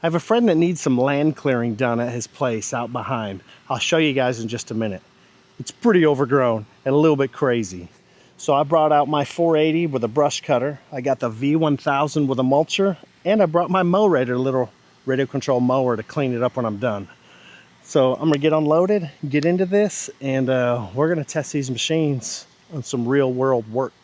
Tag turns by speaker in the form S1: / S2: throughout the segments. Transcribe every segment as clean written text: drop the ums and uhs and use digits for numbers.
S1: I have a friend that needs some land clearing done at his place out behind. I'll show you guys in just a minute. It's pretty overgrown and a little bit crazy. So I brought out my 480 with a brush cutter. I got the V1000 with a mulcher, and I brought my mower, little radio control mower, to clean it up when I'm done. So I'm gonna get unloaded, get into this, and we're gonna test these machines on some real world work.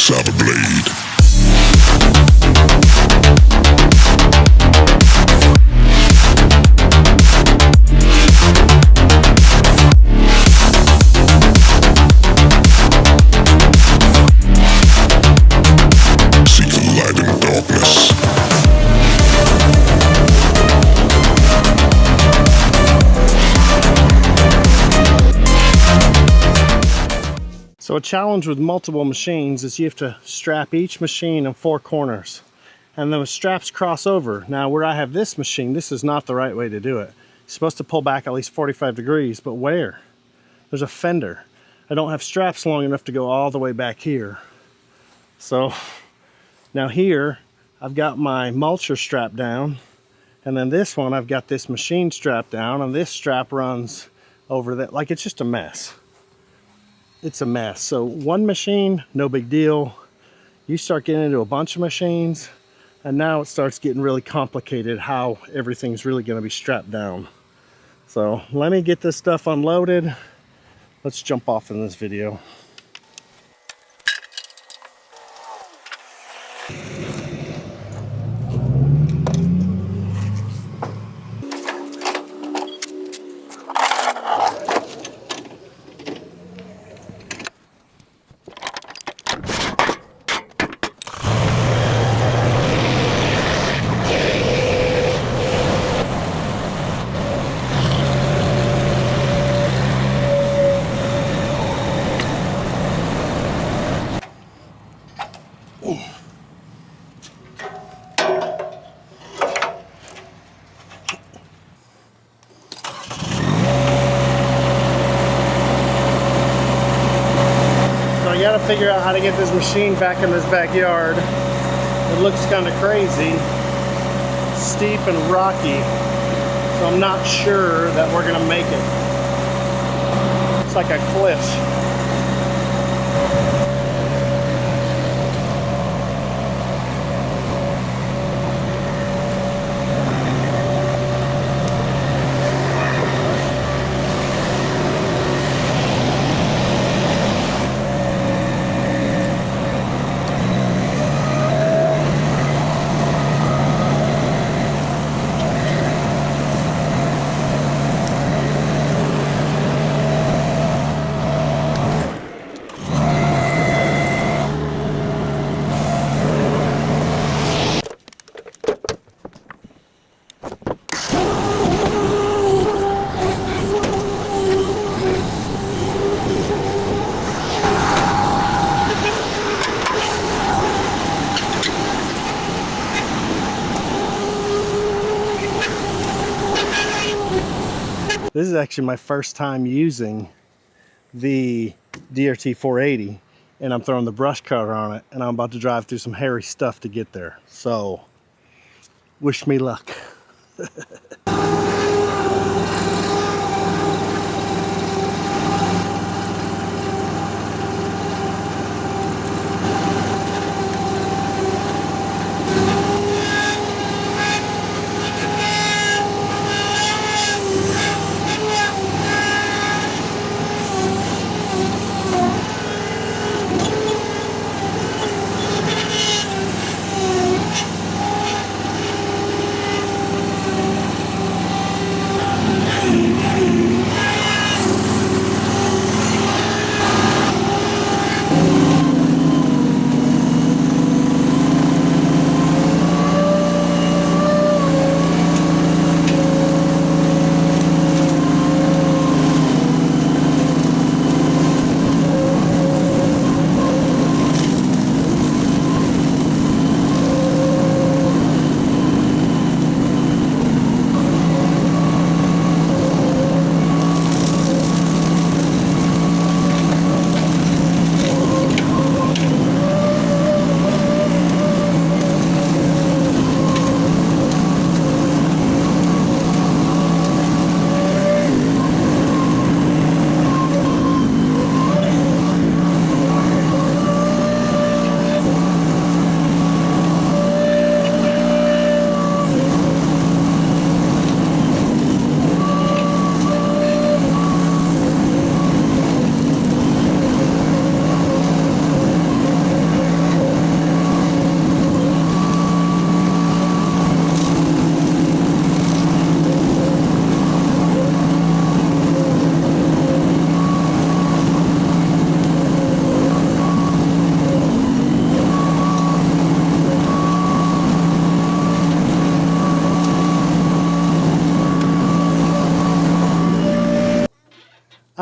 S2: Saber blade. See the light in darkness.
S1: So a challenge with multiple machines is you have to strap each machine in 4 corners, and those straps cross over. Now where I have this machine, this is not the right way to do it. You're supposed to pull back at least 45 degrees, but where? There's a fender. I don't have straps long enough to go all the way back here. So now here I've got my mulcher strapped down, and then this one I've got this machine strapped down, and this strap runs over that. Like, it's just a mess. It's a mess. So one machine, no big deal. You start getting into a bunch of machines, and now it starts getting really complicated how everything's really going to be strapped down. So let me get this stuff unloaded. Let's jump off in this video. I gotta figure out how to get this machine back in this backyard. It looks kind of crazy, steep and rocky, so I'm not sure that we're gonna make it. It's like a cliff. This is actually my first time using the Derette 480, and I'm throwing the brush cutter on it, and I'm about to drive through some hairy stuff to get there. So, wish me luck.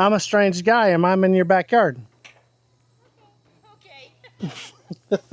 S1: I'm a strange guy and I'm in your backyard.
S3: Okay.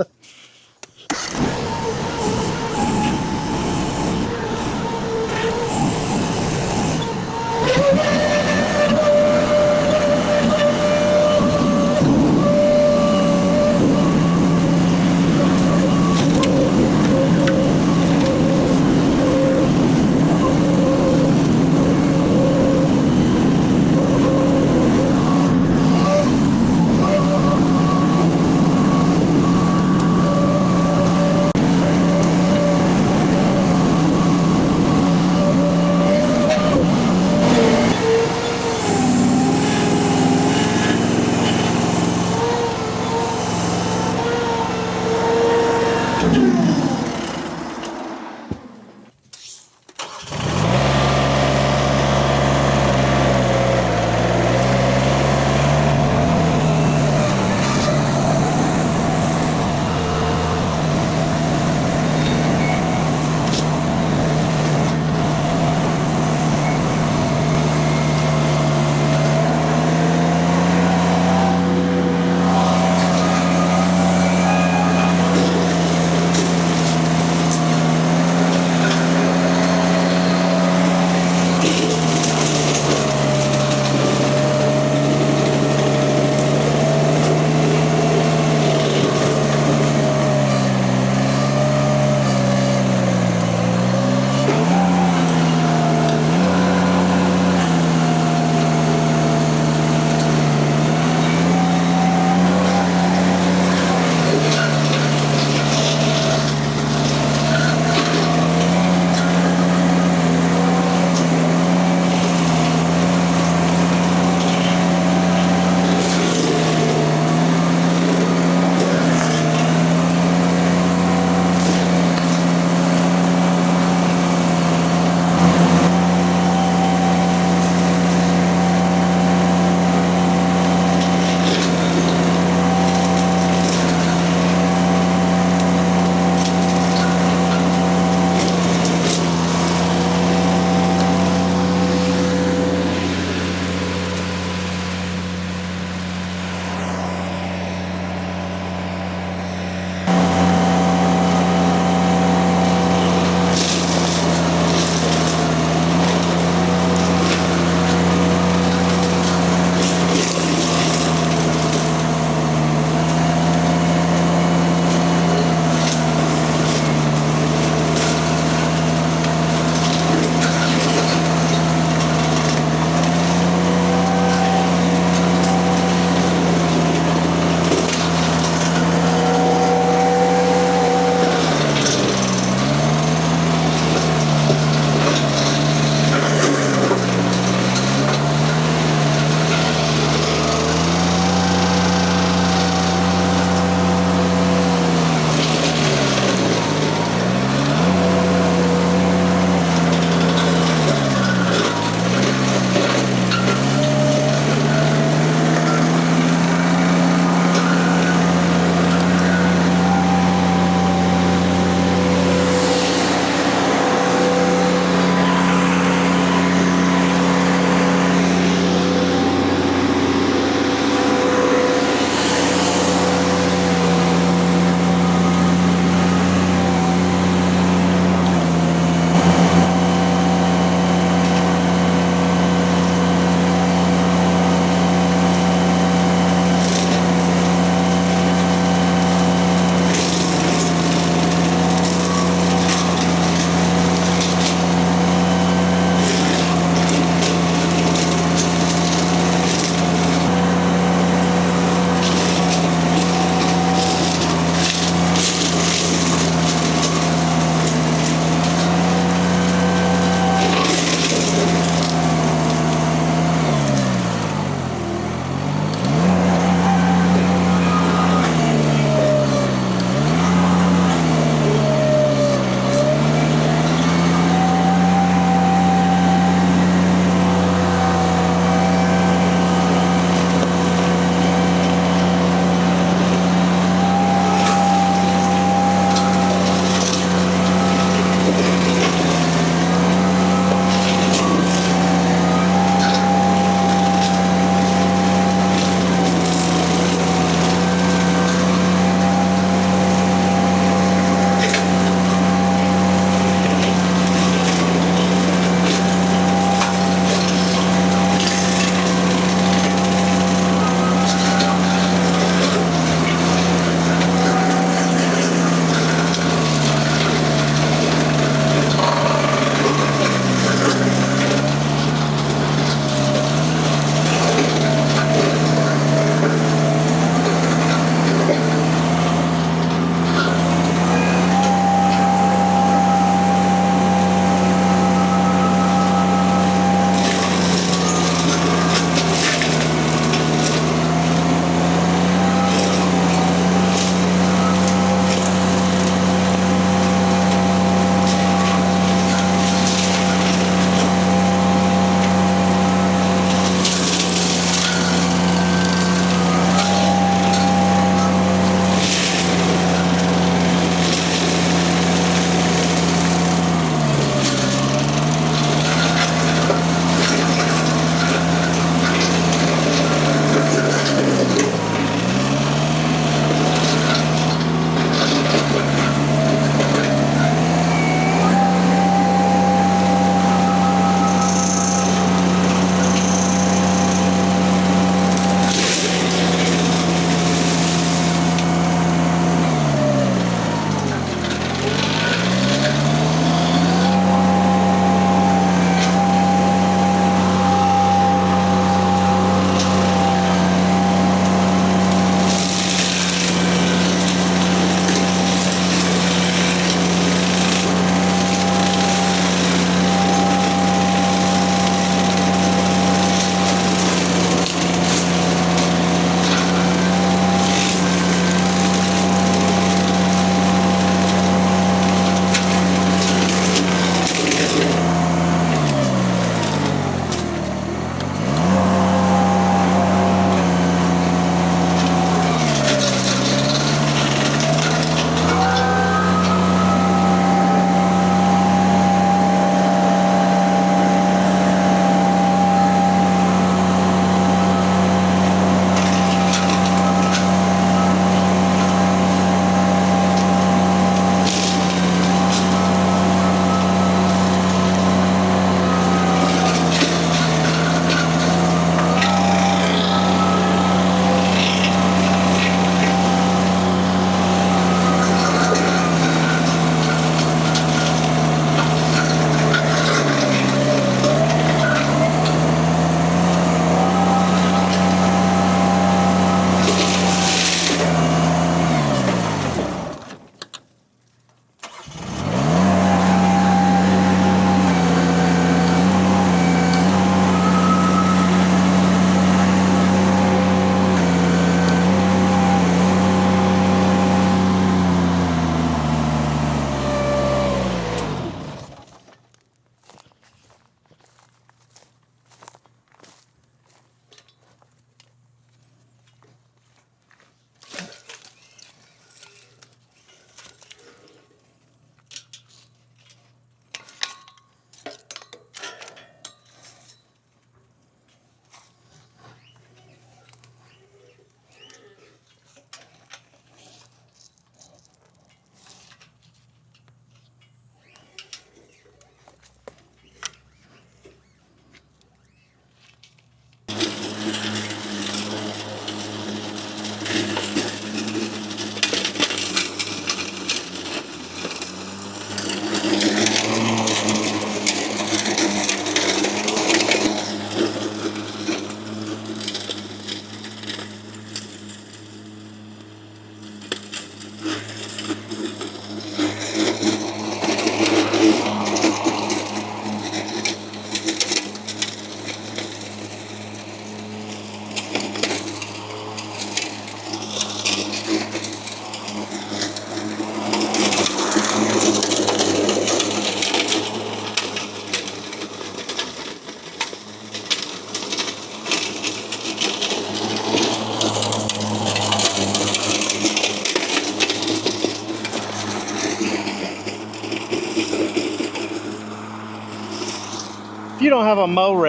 S1: If you don't have a mower,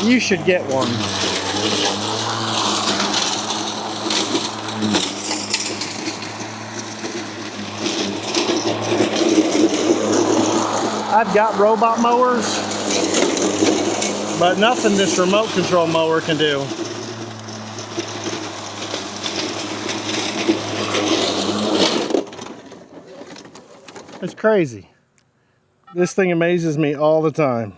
S1: you should get one. I've got robot mowers, but nothing this remote control mower can do. It's crazy. This thing amazes me all the time.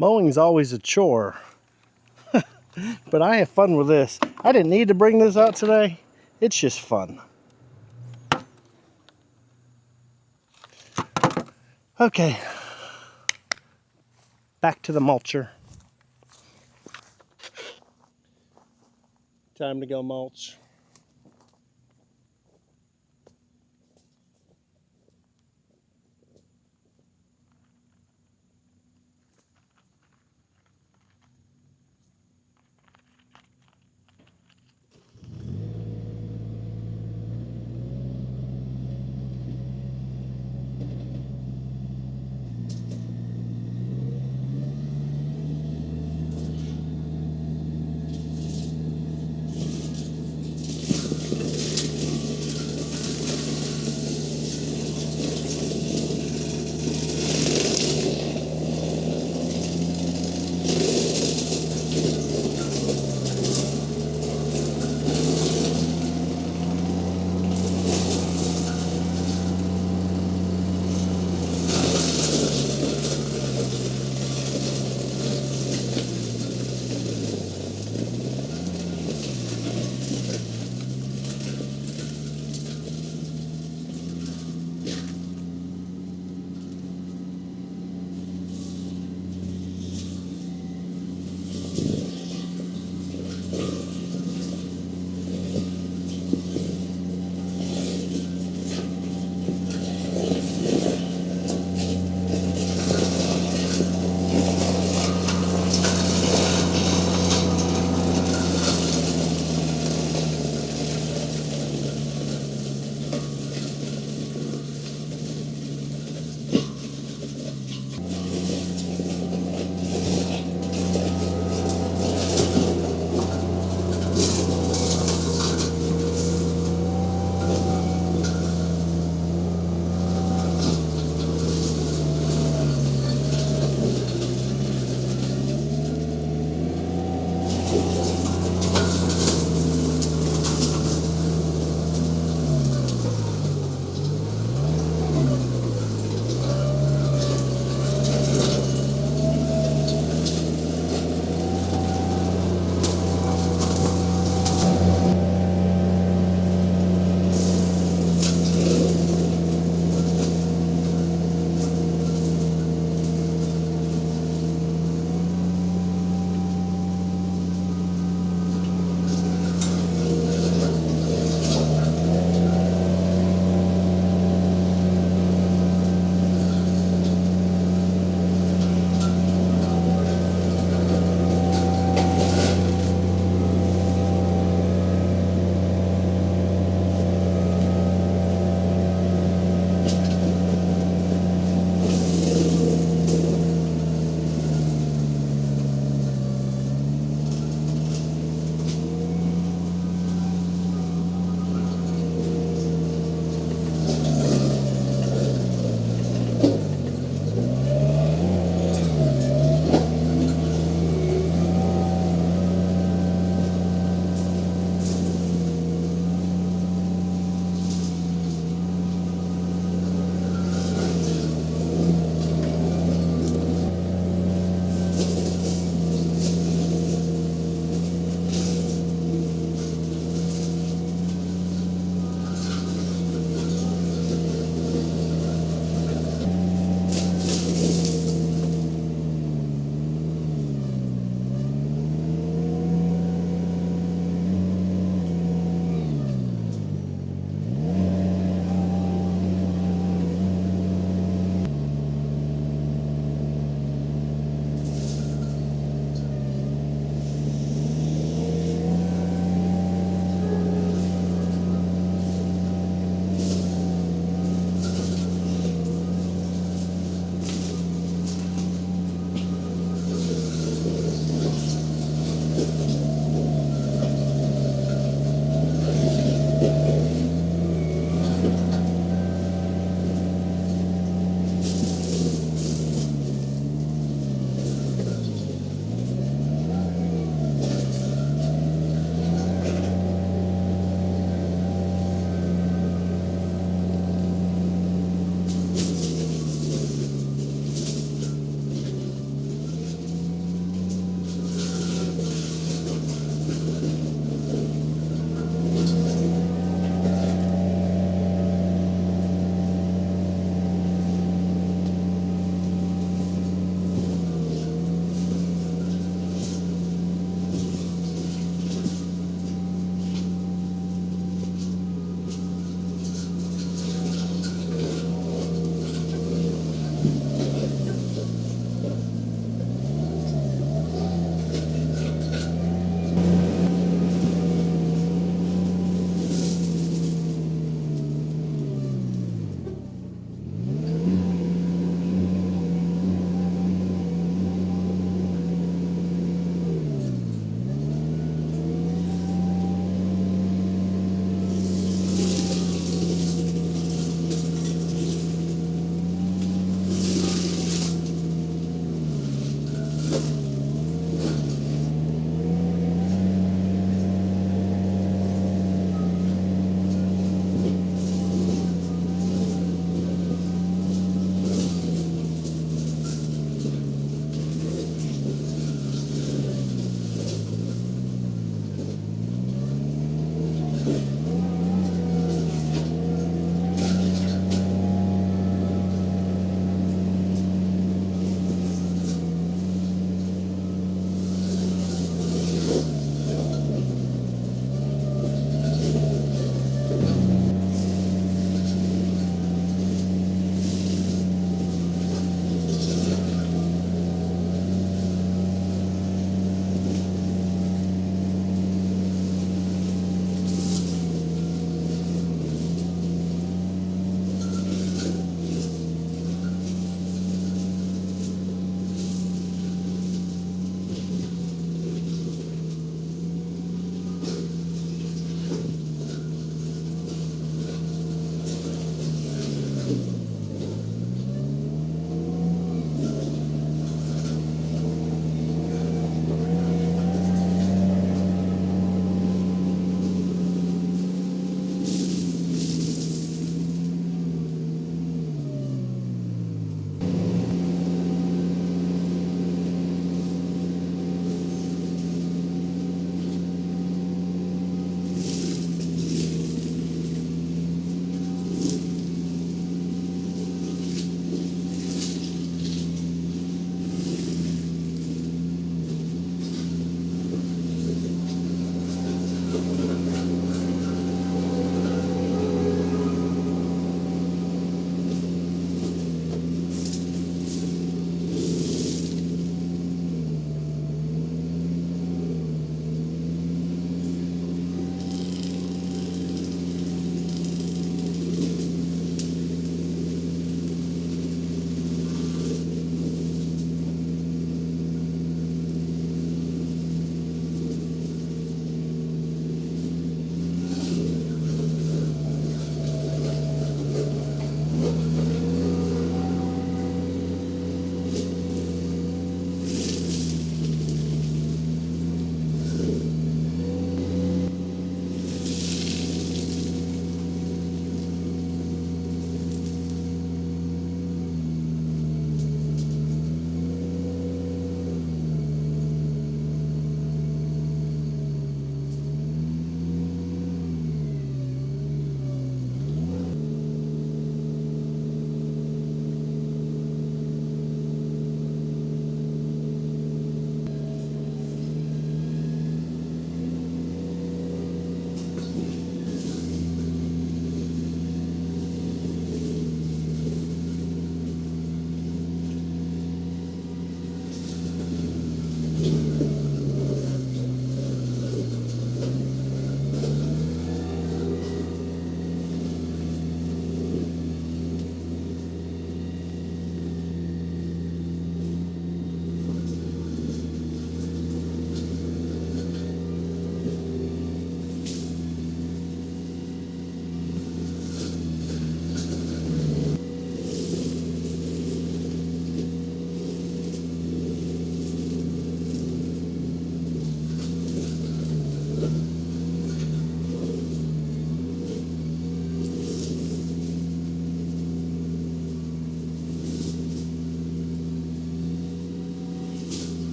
S1: Mowing's always a chore, but I have fun with this. I didn't need to bring this out today. It's just fun. Okay, back to the mulcher. Time to go mulch.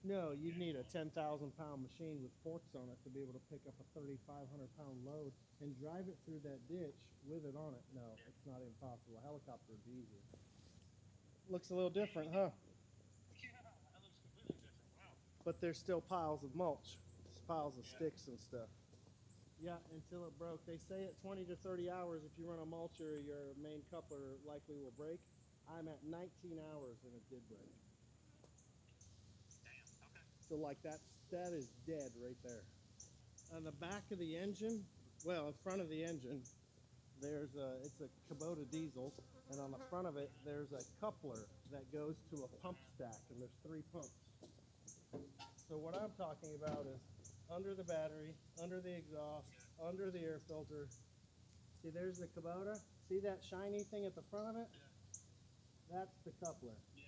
S1: No, you'd need a 10,000-pound machine with forks on it to be able to pick up a 3,500-pound load and drive it through that ditch with it on it. No, it's not impossible. A helicopter would be easier. Looks a little different, huh?
S3: Yeah, that looks completely different. Wow.
S1: But there's still piles of mulch, piles of sticks and stuff. Yeah, until it broke. They say at 20 to 30 hours, if you run a mulcher, your main coupler likely will break. I'm at 19 hours and it did break.
S3: Damn. Okay.
S1: So like that is dead right there. On the back of the engine, well, in front of the engine, it's a Kubota diesel, and on the front of it, there's a coupler that goes to a pump stack, and there's 3 pumps. So what I'm talking about is under the battery, under the exhaust, under the air filter. See, there's the Kubota. See that shiny thing at the front of it?
S3: Yeah.
S1: That's the coupler.
S3: Yeah.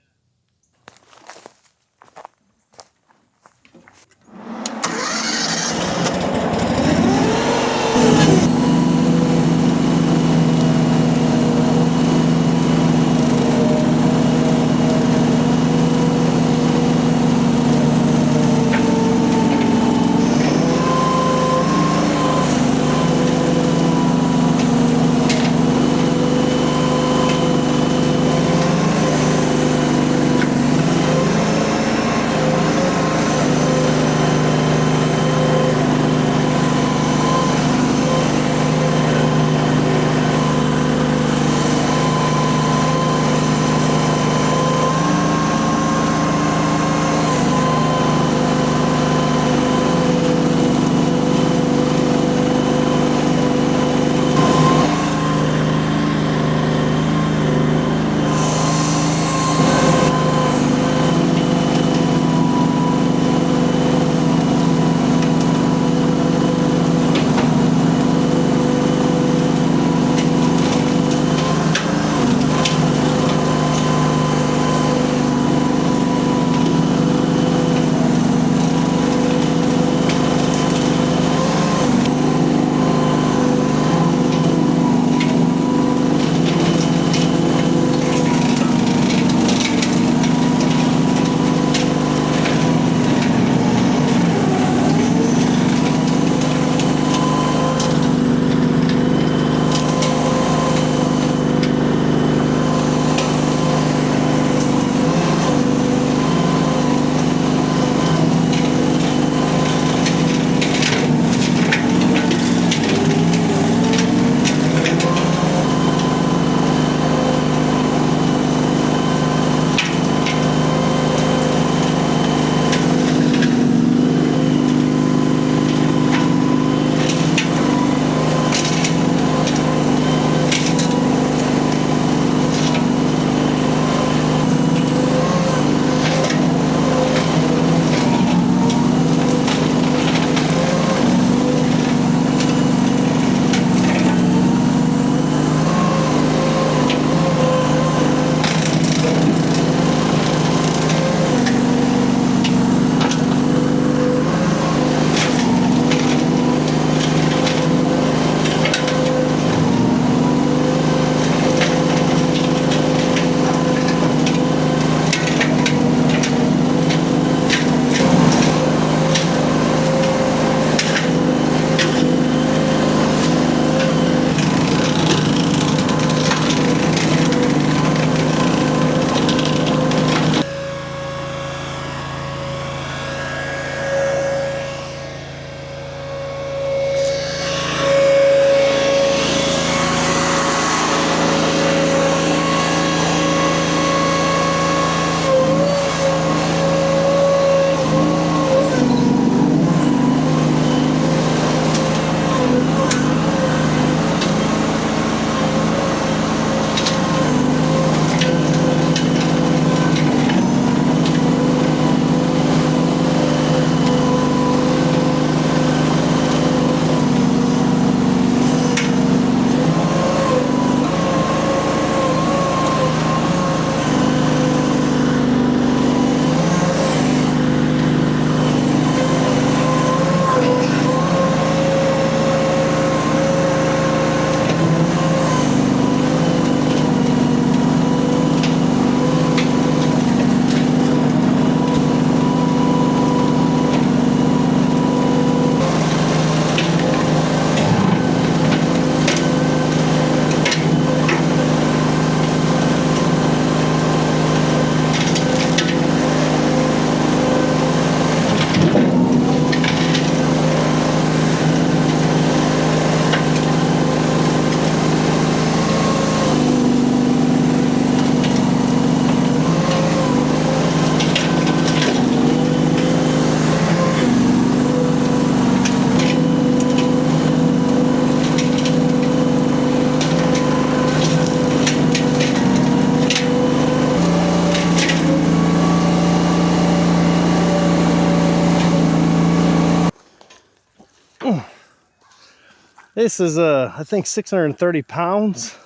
S1: This is, I think, 630 pounds.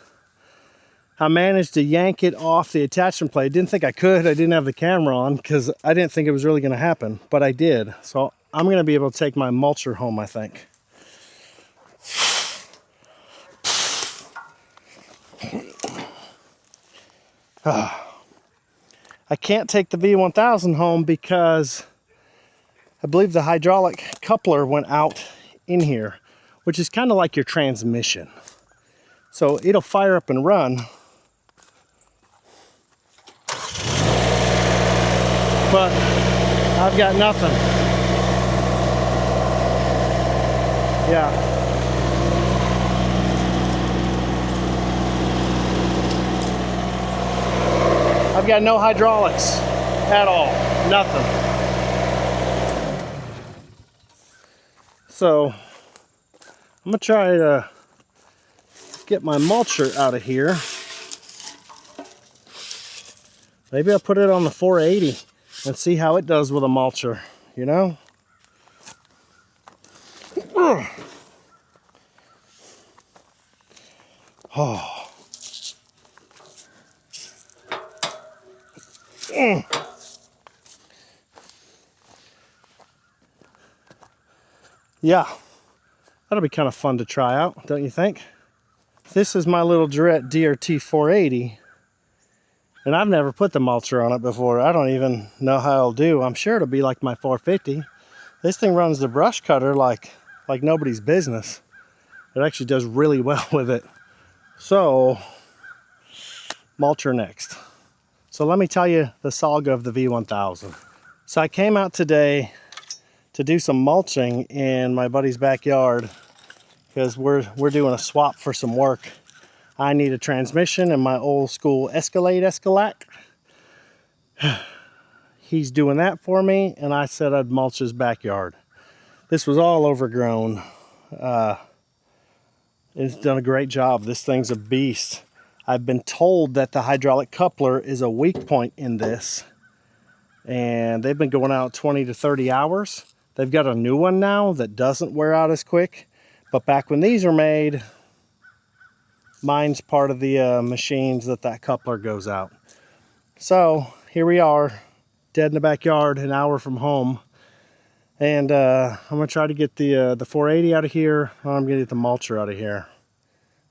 S1: I managed to yank it off the attachment plate. Didn't think I could. I didn't have the camera on because I didn't think it was really going to happen, but I did. So I'm going to be able to take my mulcher home, I think. I can't take the V1000 home because I believe the hydraulic coupler went out in here, which is kind of like your transmission. So it'll fire up and run, but I've got nothing. Yeah. I've got no hydraulics at all, nothing. So I'm gonna try to get my mulcher out of here. Maybe I'll put it on the 480 and see how it does with a mulcher, you know? Oh. Yeah, that'll be kind of fun to try out, don't you think? This is my little Derette DRT 480, and I've never put the mulcher on it before. I don't even know how it'll do. I'm sure it'll be like my 450. This thing runs the brush cutter like nobody's business. It actually does really well with it. So, mulcher next. So let me tell you the saga of the V1000. So I came out today to do some mulching in my buddy's backyard because we're doing a swap for some work. I need a transmission in my old school Escalade. He's doing that for me, and I said I'd mulch his backyard. This was all overgrown. It's done a great job. This thing's a beast. I've been told that the hydraulic coupler is a weak point in this, and they've been going out 20 to 30 hours. They've got a new one now that doesn't wear out as quick, but back when these were made, mine's part of the machines that coupler goes out. So here we are, dead in the backyard, an hour from home, and I'm gonna try to get the 480 out of here. I'm gonna get the mulcher out of here.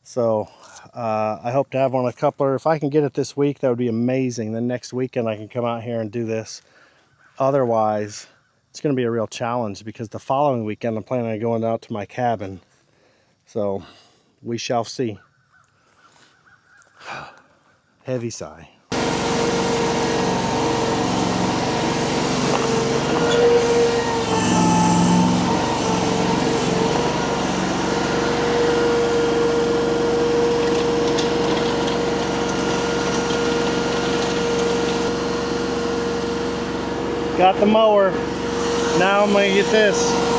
S1: So I hope to have on a coupler. If I can get it this week, that would be amazing. Then next weekend I can come out here and do this. Otherwise, it's going to be a real challenge because the following weekend I'm planning on going out to my cabin. So we shall see. Heavy sigh. Got the mower. Now I'm gonna get this.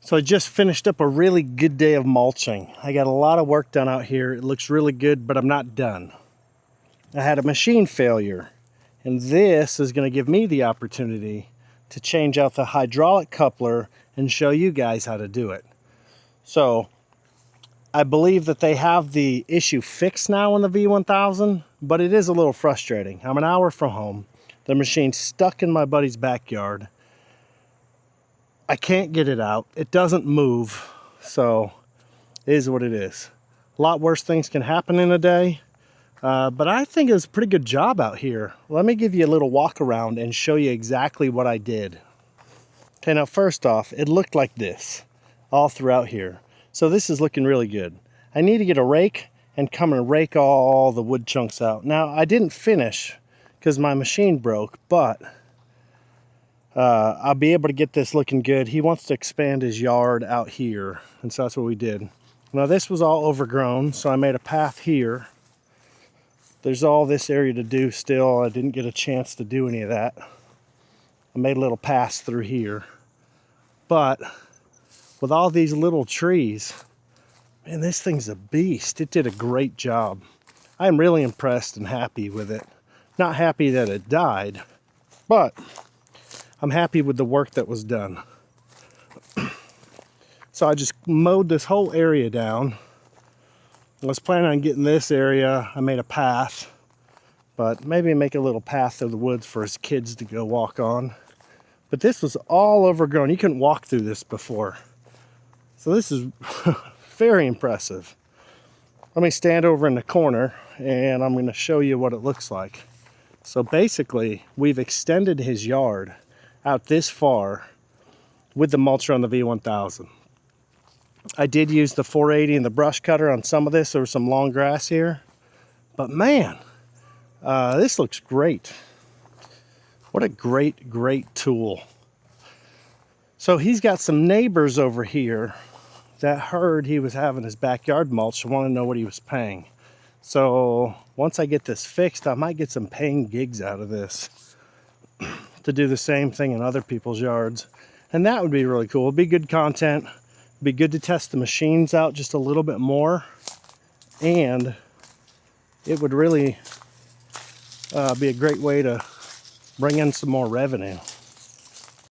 S1: So I just finished up a really good day of mulching. I got a lot of work done out here. It looks really good, but I'm not done. I had a machine failure, and this is going to give me the opportunity to change out the hydraulic coupler and show you guys how to do it. So I believe that they have the issue fixed now on the V1000, but it is a little frustrating. I'm an hour from home. The machine's stuck in my buddy's backyard. I can't get it out. It doesn't move, so it is what it is. A lot worse things can happen in a day, but I think it was a pretty good job out here. Let me give you a little walk around and show you exactly what I did. Okay, now first off, it looked like this all throughout here. So this is looking really good. I need to get a rake and come and rake all the wood chunks out. Now, I didn't finish because my machine broke, but I'll be able to get this looking good. He wants to expand his yard out here, and so that's what we did. Now this was all overgrown, so I made a path here. There's all this area to do still. I didn't get a chance to do any of that. I made a little pass through here. But with all these little trees, man, this thing's a beast. It did a great job. I'm really impressed and happy with it. Not happy that it died, but I'm happy with the work that was done. So I just mowed this whole area down. I was planning on getting this area. I made a path, but maybe make a little path through the woods for his kids to go walk on. But this was all overgrown. You couldn't walk through this before. So this is very impressive. Let me stand over in the corner and I'm going to show you what it looks like. So basically, we've extended his yard out this far with the mulcher on the V1000. I did use the 480 and the brush cutter on some of this. There was some long grass here. But man, this looks great. What a great, great tool. So he's got some neighbors over here that heard he was having his backyard mulch and want to know what he was paying. So once I get this fixed, I might get some paying gigs out of this to do the same thing in other people's yards. And that would be really cool. It'd be good content. It'd be good to test the machines out just a little bit more. And it would really be a great way to bring in some more revenue.